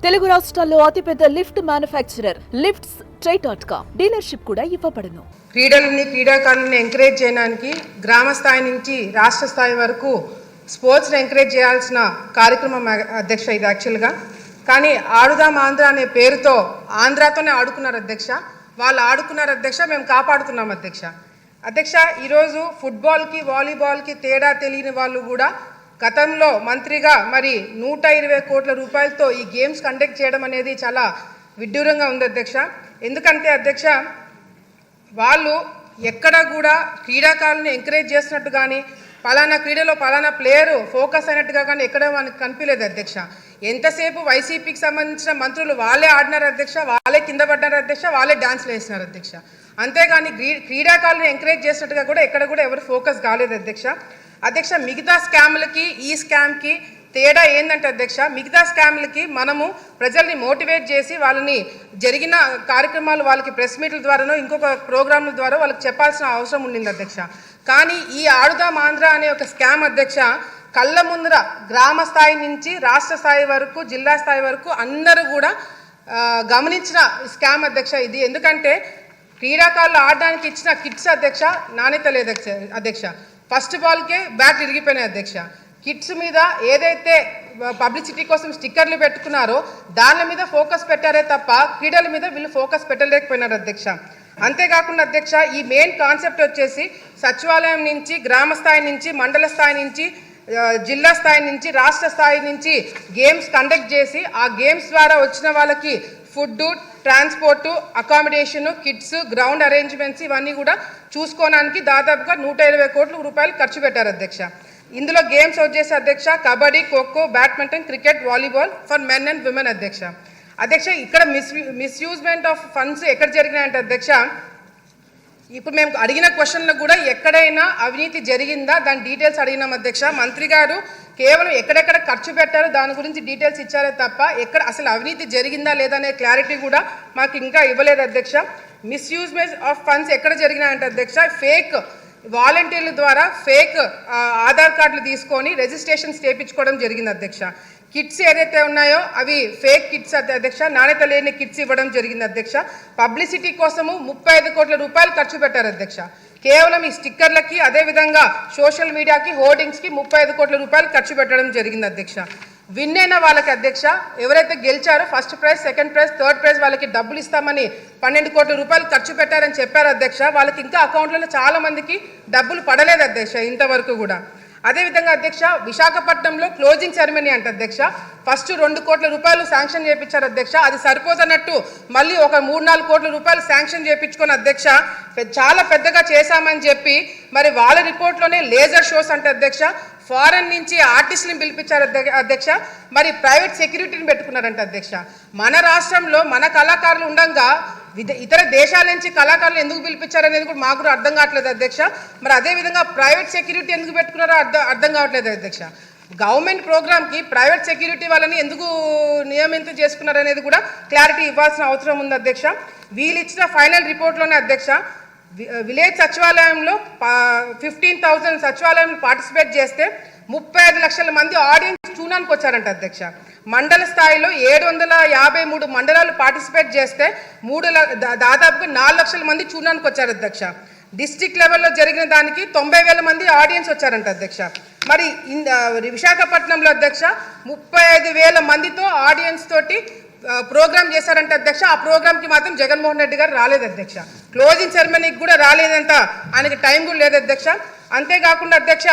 తెలుగు రాష్ట్రాల్లో అతిపెద్ద lift manufacturer lifts ట్రై.com dealership కూడా ఇవ్వబడును. క్రీడాకారులను ఎంకరేజ్ చేయడానికి గ్రామ స్థాయి నుంచి రాష్ట్ర స్థాయి వరకు స్పోర్ట్స్ని ఎంకరేజ్ చేయాల్సిన కార్యక్రమం అధ్యక్ష. ఇది యాక్చువల్గా కానీ ఆడుదాం ఆంధ్ర అనే పేరుతో ఆంధ్రాతోనే ఆడుకున్నారు అధ్యక్ష. వాళ్ళు ఆడుకున్నారు అధ్యక్ష, మేము కాపాడుతున్నాం అధ్యక్ష. ఈరోజు ఫుట్బాల్కి వాలీబాల్కి తేడా తెలియని వాళ్ళు కూడా గతంలో మంత్రిగా మరి 120 కోట్ల రూపాయలతో ఈ గేమ్స్ కండక్ట్ చేయడం అనేది చాలా విడ్డూరంగా ఉంది అధ్యక్ష. ఎందుకంటే అధ్యక్ష వాళ్ళు ఎక్కడ కూడా క్రీడాకారులను ఎంకరేజ్ చేసినట్టు కానీ పలానా క్రీడలో పలానా ప్లేయరు ఫోకస్ అయినట్టుగా కానీ ఎక్కడ మనకు కనిపించలేదు అధ్యక్ష. ఎంతసేపు వైసీపీకి సంబంధించిన మంత్రులు వాళ్ళే ఆడినారు అధ్యక్ష, వాళ్ళే కింద పడ్డారు అధ్యక్ష, వాళ్ళే డాన్స్లు వేసినారు అధ్యక్ష. అంతేగాని క్రీడాకారులను ఎంకరేజ్ చేసినట్టుగా కూడా ఎక్కడ కూడా ఎవరు ఫోకస్ కాలేదు అధ్యక్ష. మిగతా స్కామ్లకి ఈ స్కామ్కి తేడా ఏంటంటే అధ్యక్ష, మిగతా స్కామ్లకి మనము ప్రజల్ని మోటివేట్ చేసి వాళ్ళని జరిగిన కార్యక్రమాలు వాళ్ళకి ప్రెస్ మీట్ల ద్వారానో ఇంకొక ప్రోగ్రాంల ద్వారా వాళ్ళకి చెప్పాల్సిన అవసరం ఉండింది అధ్యక్ష. కానీ ఈ ఆడుదాం ఆంధ్ర అనే ఒక స్కామ్ అధ్యక్ష కళ్ళ ముందర గ్రామ స్థాయి నుంచి రాష్ట్ర స్థాయి వరకు జిల్లా స్థాయి వరకు అందరూ కూడా గమనించిన స్కామ్ అధ్యక్ష ఇది. ఎందుకంటే క్రీడాకారులు ఆడడానికి ఇచ్చిన కిట్స్ అధ్యక్ష నాణ్యత లేదు అధ్యక్ష. ఫస్ట్ బాల్కే బ్యాట్ ఇరిగిపోయినాయి అధ్యక్ష. కిట్స్ మీద ఏదైతే పబ్లిసిటీ కోసం స్టిక్కర్లు పెట్టుకున్నారో దాని మీద ఫోకస్ పెట్టారే తప్ప క్రీడల మీద వీళ్ళు ఫోకస్ పెట్టలేకపోయినారు అధ్యక్ష. అంతేకాకుండా అధ్యక్ష ఈ మెయిన్ కాన్సెప్ట్ వచ్చేసి సచివాలయం నుంచి గ్రామ స్థాయి నుంచి మండల స్థాయి నుంచి జిల్లా స్థాయి నుంచి రాష్ట్ర స్థాయి నుంచి గేమ్స్ కండక్ట్ చేసి ఆ గేమ్స్ ద్వారా వచ్చిన వాళ్ళకి food, transport, accommodation, kits, ground arrangements ఇవన్నీ కూడా చూసుకోవడానికి దాదాపుగా 120 కోట్ల రూపాయలు ఖర్చు పెట్టారు అధ్యక్ష. ఇందులో గేమ్స్ వచ్చేసి అధ్యక్ష kabaddi, kho kho, badminton, cricket, volleyball for men and women అధ్యక్ష. ఇక్కడ మిస్యూజ్మెంట్ ఆఫ్ ఫండ్స్ ఎక్కడ జరిగినాయంటే అధ్యక్ష ఇప్పుడు మేము అడిగిన క్వశ్చన్లకు కూడా ఎక్కడైనా అవినీతి జరిగిందా దాని డీటెయిల్స్ అడిగినాం అధ్యక్ష. మంత్రి గారు కేవలం ఎక్కడెక్కడ ఖర్చు పెట్టారో దాని గురించి డీటెయిల్స్ ఇచ్చారే తప్ప ఎక్కడ అసలు అవినీతి జరిగిందా లేదా అనే క్లారిటీ కూడా మాకు ఇంకా ఇవ్వలేదు అధ్యక్ష. మిస్యూజ్మెంట్ ఆఫ్ ఫండ్స్ ఎక్కడ జరిగినాయంటే అధ్యక్ష ఫేక్ వాలంటీర్ల ద్వారా ఫేక్ ఆధార్ కార్డులు తీసుకొని రిజిస్ట్రేషన్స్ చేయించుకోవడం జరిగింది అధ్యక్ష. కిట్స్ ఏదైతే ఉన్నాయో అవి ఫేక్ కిట్స్ అధ్యక్ష, నాణ్యత లేని కిట్స్ ఇవ్వడం జరిగింది అధ్యక్ష. పబ్లిసిటీ కోసము 35 కోట్ల రూపాయలు ఖర్చు పెట్టారు అధ్యక్ష. కేవలం ఈ స్టిక్కర్లకి అదేవిధంగా సోషల్ మీడియాకి హోర్డింగ్స్కి 35 కోట్ల రూపాయలు ఖర్చు పెట్టడం జరిగింది అధ్యక్ష. విన్ అయిన వాళ్ళకి అధ్యక్ష ఎవరైతే గెలిచారో first prize, second prize, third prize వాళ్ళకి డబ్బులు ఇస్తామని 12 కోట్ల రూపాయలు ఖర్చు పెట్టారని చెప్పారు అధ్యక్ష. వాళ్ళకి ఇంకా అకౌంట్లలో చాలా మందికి డబ్బులు పడలేదు అధ్యక్ష ఇంతవరకు కూడా. అదేవిధంగా అధ్యక్ష విశాఖపట్నంలో క్లోజింగ్ సెరమనీ అంటే అధ్యక్ష ఫస్ట్ 2 కోట్ల రూపాయలు శాంక్షన్ చేయించారు అధ్యక్ష. అది సరిపోతున్నట్టు మళ్ళీ ఒక 3-4 కోట్ల రూపాయలు శాంక్షన్ చేయించుకొని అధ్యక్ష చాలా పెద్దగా చేశామని చెప్పి మరి వాళ్ళ రిపోర్ట్లోనే లేజర్ షోస్ అంటే అధ్యక్ష ఫారెన్ నుంచి ఆర్టిస్టులను పిలిపించారు అధ్యక్ష. మరి ప్రైవేట్ సెక్యూరిటీని పెట్టుకున్నారంట అధ్యక్ష. మన రాష్ట్రంలో మన కళాకారులు ఉండగా ఇతర దేశాల నుంచి కళాకారులు ఎందుకు పిలిపించారనేది కూడా మాకు కూడా అర్థం కావట్లేదు అధ్యక్ష. మరి అదేవిధంగా ప్రైవేట్ సెక్యూరిటీ ఎందుకు పెట్టుకున్నారో అర్థం కావట్లేదు అధ్యక్ష. గవర్నమెంట్ ప్రోగ్రామ్కి ప్రైవేట్ సెక్యూరిటీ వాళ్ళని ఎందుకు నియమితం చేసుకున్నారనేది కూడా క్లారిటీ ఇవ్వాల్సిన అవసరం ఉంది అధ్యక్ష. వీళ్ళు ఇచ్చిన ఫైనల్ రిపోర్ట్లోనే అధ్యక్ష విలేజ్ సచివాలయంలో 15,000 సచివాలయంలో పార్టిసిపేట్ చేస్తే 35 లక్షల మంది ఆడియన్స్ చూడడానికి వచ్చారంట అధ్యక్ష. మండల స్థాయిలో 753 మండలాలు పార్టిసిపేట్ చేస్తే దాదాపుగా 4 లక్షల మంది చూడడానికి వచ్చారు అధ్యక్ష. డిస్ట్రిక్ట్ లెవెల్లో జరిగిన దానికి 90,000 మంది ఆడియన్స్ వచ్చారంట అధ్యక్ష. మరి విశాఖపట్నంలో అధ్యక్ష 35,000 మందితో ఆడియన్స్ తోటి ప్రోగ్రామ్ చేశారంట అధ్యక్ష. ఆ ప్రోగ్రామ్కి మాత్రం జగన్మోహన్ రెడ్డి గారు రాలేదు అధ్యక్ష. క్లోజింగ్ సెరమనీకి కూడా రాలేదంట, ఆయనకి టైం కూడా లేదు అధ్యక్ష. అంతేకాకుండా అధ్యక్ష